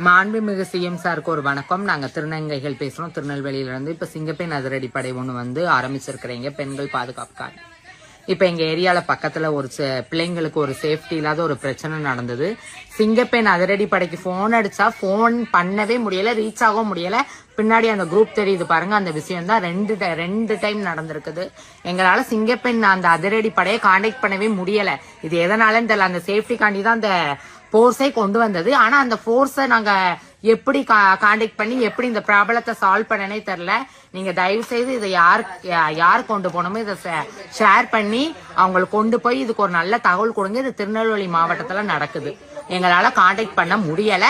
மாண்புமிகு சிஎம் சாருக்கு ஒரு வணக்கம். நாங்க திருநங்கைகள் பேசுறோம், திருநெல்வேலியில இருந்து. இப்ப சிங்கப்பெண் அதிரடிப்படை ஒண்ணு ஆரம்பிச்சிருக்கிறீங்க, பெண்கள் பாதுகாப்புக்காக. இப்ப எங்க ஏரியால பக்கத்துல ஒரு பிள்ளைங்களுக்கு ஒரு சேஃப்டி இல்லாத ஒரு பிரச்சனை நடந்தது. சிங்கப்பெண் அதிரடிப்படைக்கு போன் அடிச்சா போன் பண்ணவே முடியல, ரீச் ஆகவும் முடியல. பின்னாடி அந்த குரூப் தெரியுது பாருங்க, அந்த விஷயம் தான் ரெண்டு டைம் நடந்திருக்குது. எங்களால சிங்கப்பெண் அந்த அதிரடிப்படையை கான்டாக்ட் பண்ணவே முடியல. இது எதனாலன்னு தெரியல. அந்த சேஃப்டி காண்டி தான் அந்த போர்ஸை கொண்டு வந்தது. ஆனா அந்த போர்ஸை நாங்க எப்படி கான்டாக்ட் பண்ணி எப்படி இந்த ப்ராப்ளத்தை சால்வ் பண்ணனே தெரியல. நீங்க தயவு செய்து இதை யார் கொண்டு போனோமோ இதை ஷேர் பண்ணி அவங்களுக்கு கொண்டு போய் இதுக்கு ஒரு நல்ல தகவல் கொடுங்க. இது திருநெல்வேலி மாவட்டத்துல நடக்குது. எங்களால கான்டாக்ட் பண்ண முடியல.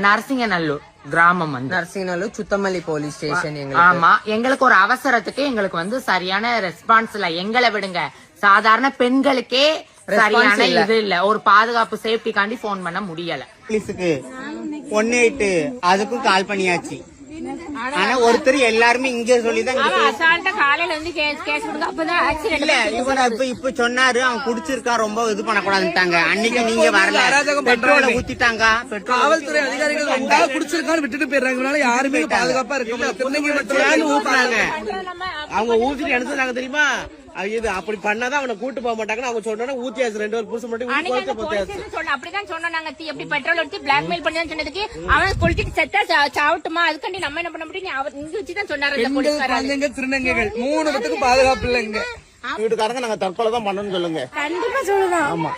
நரசிங்கநல்லூர் கிராமம் வந்து நரசிங்கநல்லூர் சுத்தமல்லி போலீஸ் ஸ்டேஷன். ஆமா, எங்களுக்கு ஒரு அவசரத்துக்கு எங்களுக்கு சரியான ரெஸ்பான்ஸ் இல்ல. எங்களை விடுங்க, சாதாரண பெண்களுக்கே சரியான இது இல்ல. ஒரு பாதுகாப்பு சேஃப்டி காண்டி போன் பண்ண முடியல. போலீஸுக்கு 118 அதுக்கும் கால் பண்ணியாச்சு. ஆனா ஒருத்தர் எல்லாருமே இங்க சொல்லிதான் காலையில வந்து கேஸ் கொடுங்க. அப்பதான் ஆக்சிடென்ட் இல்ல. இவன் இப்ப சொன்னாரு அவன் குடிச்சிருக்கான், ரொம்ப இது பண்ணக்கூடாதுட்டாங்க. அன்னைக்கு நீங்க வரல, பெட்ரோலை ஊத்திட்டாங்க. காவல்துறை அதிகாரிகள் வந்தா குடிச்சிருக்கான்னு விட்டுட்டு போயிடுறாங்க. யாருமே பாதுகாப்பா இருக்க ஊத்துறாங்க. அவங்க ஊத்திட்டு எடுத்துறாங்க தெரியுமா? இது அப்படி பண்ணாதான் அவனை கூட்டு போக மாட்டாங்கன்னு அவங்க சொன்னா ஊத்தியாச்சு. 2 பேர் புருஷன் மட்டும் அப்படிதான் சொன்னோம். நாங்க எப்படி பெட்ரோல் எடுத்து பிளாக்மெயில் பண்ணி சொன்னதுக்கு அவன் கொளுத்திட்டு செத்தா சாவட்டுமா, அதுக்காண்டி நம்ம என்ன பண்ண முடியும்? அவர் இங்க வச்சுதான் சொன்னாரு. திருநங்கைகள் 3 பேத்துக்கு பாதுகாப்பு இல்லைங்க. வீட்டுக்காரங்க நாங்க தற்கொலை தான் பண்ணணும்னு சொல்லுங்க. கண்டிப்பா சொல்லுதான். ஆமா.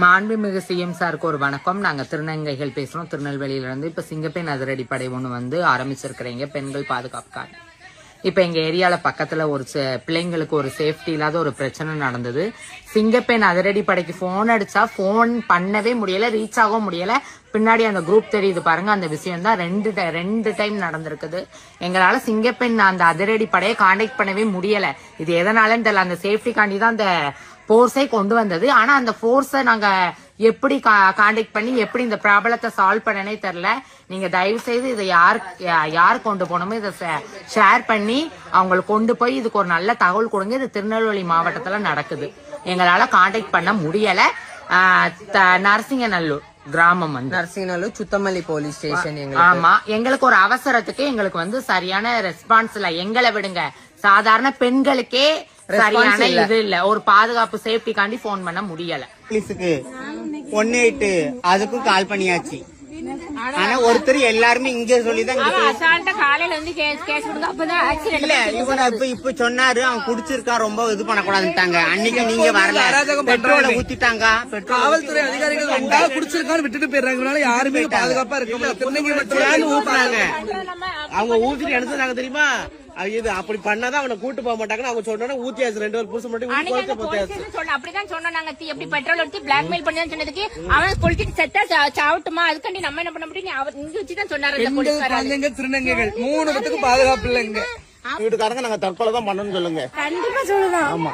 மாண்புமிகு சிஎம் சாருக்கு ஒரு வணக்கம். நாங்க திருநங்கைகள் பேசுறோம், திருநெல்வேலியில இருந்து. இப்ப சிங்கப்பெண் அதிரடிப்படை ஒண்ணு ஆரம்பிச்சிருக்கிறீங்க, பெண்கள் பாதுகாப்புக்காக. இப்ப எங்க ஏரியால பக்கத்துல ஒரு பிள்ளைங்களுக்கு ஒரு சேஃப்டி இல்லாத ஒரு பிரச்சனை நடந்தது. சிங்கப்பெண் அதிரடிப்படைக்கு போன் அடிச்சா போன் பண்ணவே முடியல, ரீச் ஆகவும் முடியல. பின்னாடி அந்த குரூப் தெரியுது பாருங்க, அந்த விஷயம் தான் ரெண்டு டைம் நடந்திருக்குது. எங்களால சிங்கப்பெண் அந்த அதிரடிப்படையை கான்டாக்ட் பண்ணவே முடியல. இது எதனாலன்னு தெரியல. அந்த சேஃப்டி காண்டி தான் அந்த போர்ஸை கொண்டு வந்தது. ஆனா அந்த போர்ஸை நாங்க எப்படி கான்டாக்ட் பண்ணி எப்படி இந்த ப்ராப்ளத்தை சால்வ் பண்ணனே தெரியல. நீங்க தயவு செய்து இதை யார் கொண்டு போனோமோ இதை ஷேர் பண்ணி அவங்களுக்கு கொண்டு போய் இதுக்கு ஒரு நல்ல தகவல் கொடுங்க. இது திருநெல்வேலி மாவட்டத்துல நடக்குது. எங்களால கான்டாக்ட் பண்ண முடியல. நரசிங்கநல்லூர் கிராமம் வந்து நரசிங்கநல்லூர் சுத்தமல்லி போலீஸ் ஸ்டேஷன். ஆமா, எங்களுக்கு ஒரு அவசரத்துக்கு எங்களுக்கு சரியான ரெஸ்பான்ஸ் இல்ல. எங்களை விடுங்க, சாதாரண பெண்களுக்கே சரியான இது இல்ல. ஒரு பாதுகாப்பு சேஃப்டி காண்டி போன் பண்ண முடியல. போலீஸுக்கு 118 அதுக்கும் கால் பண்ணியாச்சு. ஆனா ஒருத்தர் எல்லாருமே இங்க சொல்லிதான் காலையில வந்து கேஸ் கொடுங்க. அப்பதான் ஆக்சிடென்ட் இல்ல. இவன் இப்ப சொன்னாரு அவன் குடிச்சிருக்கான், ரொம்ப இது பண்ணக்கூடாதுட்டாங்க. அன்னைக்கு நீங்க வரல, பெட்ரோலை ஊத்திட்டாங்க. காவல்துறை அதிகாரிகள் வந்தா குடிச்சிருக்கான்னு விட்டுட்டு போயிடுறாங்க. யாருமே பாதுகாப்பா இருக்க ஊத்துறாங்க. அவங்க ஊத்திட்டு எடுத்துறாங்க தெரியுமா? இது அப்படி பண்ணாதான் அவனை கூட்டு போக மாட்டாங்கன்னு அவங்க சொன்னா ஊத்தியாச்சு. 2 பேர் புருஷன் மட்டும் அப்படிதான் சொன்னோம். நாங்க எப்படி பெட்ரோல் எடுத்து பிளாக்மெயில் பண்ணி சொன்னதுக்கு அவன் கொளுத்திட்டு செத்தா சாவட்டுமா, அதுக்காண்டி நம்ம என்ன பண்ண முடியும்? அவர் இங்க வச்சுதான் சொன்னாரு. திருநங்கைகள் 3 பேத்துக்கு பாதுகாப்பு இல்லைங்க. வீட்டுக்காரங்க நாங்க தற்கொலை தான் பண்ணணும்னு சொல்லுங்க. கண்டிப்பா சொல்லுதான். ஆமா.